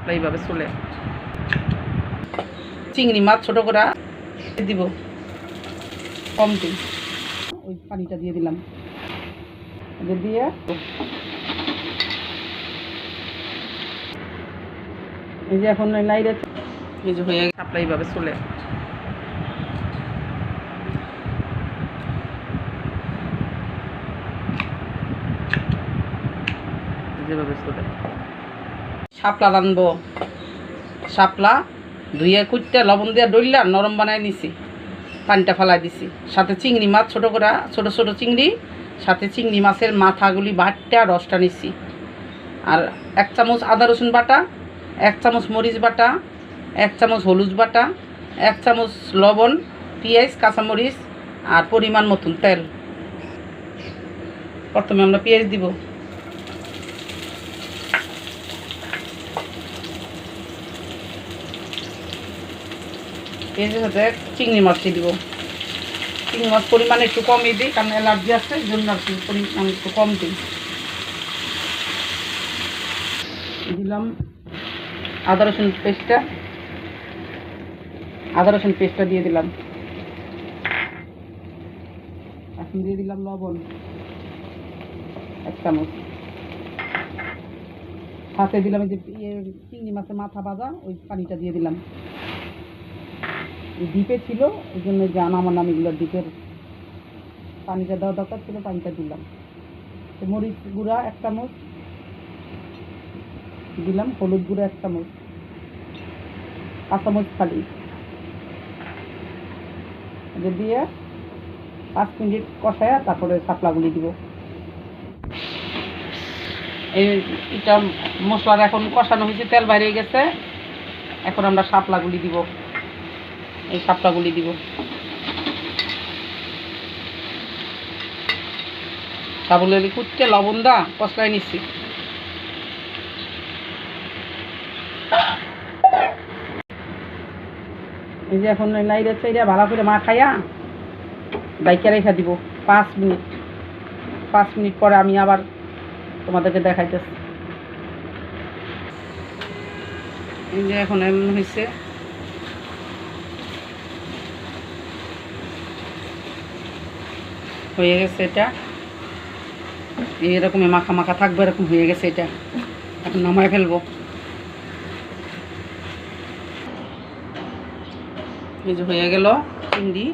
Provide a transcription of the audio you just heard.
শাপলা এইভাবে চলে। চিংড়ি মাছ ছোট করে দিব, কম দিন, ওই পানিটা দিয়ে দিলাম, দিয়ে এই যে এখন লাইরে এই যে হয়ে শাপলা এইভাবে চলে। যেভাবে চলে শাপলা রানবো, শাপলা ধুয়ে কুটতে লবণ দিয়ে ডইলা নরম বানাই নিছি, পানিটা ফেলাই দিছি। সাথে চিংড়ি মাছ ছোট করে, ছোট ছোট চিংড়ি, সাথে চিংড়ি মাছের মাথাগুলি বাটটা রসটা নিছি। আর 1 চামচ আদা রসুন বাটা, 1 চামচ মরিচ বাটা, 1 চামচ হলুদ বাটা, 1 চামচ লবণ, পেঁয়াজ, কাঁচামরিচ আর পরিমাণ মতন তেল। প্রথমে আমরা পেঁয়াজ দিব, পেঁয়াজের সাথে চিংড়ি মাছটি দিব। চিংড়ি মাছ পরিমাণ একটু কমই দিই, কারণ অ্যালার্জি আছে, এই জন্য আর কি পরিমাণ একটু কম দিই। দিলাম আদা রসুন পেস্টটা দিয়ে দিলাম। এখন দিয়ে দিলাম লবণ 1 চামচ, সাথে দিলাম এই যে চিংড়ি মাছের মাথা ভাজা, ওই পানিটা দিয়ে দিলাম। ডিপে ছিল, এই জন্য যে আমার এগুলো ডিপের পানিটা দেওয়া দরকার ছিল, পানিটা দিলাম। মরিচ গুঁড়া 1 চামচ দিলাম, হলুদ গুঁড়া 1 চামচ, কাঁচামরিচ খালি দিয়ে 5 মিনিট কষায় তারপরে শাপলাগুলি দিব। এটা মশলার এখন কষানো হয়েছে, তেল বাইরে গেছে, এখন আমরা শাপলাগুলি দিব। এই শাপলাগুলি দিব, শাপলাগুলি কুটতে লবণ দা কষলায় নিচ্ছি। এই যে এখন লাইরে চাইরা ভালো করে মাখাইয়া ডাইকা রেখা দিব 5 মিনিট। 5 মিনিট পরে আমি আবার তোমাদেরকে দেখাইতেছি। এই যে এখন এমন হয়েছে, হয়ে গেছে, এটা এরকম মাখা মাখা থাকবে, এরকম হয়ে গেছে। এটা এখন নামায় ফেলবো। এই যে হয়ে গেল চিংড়ি।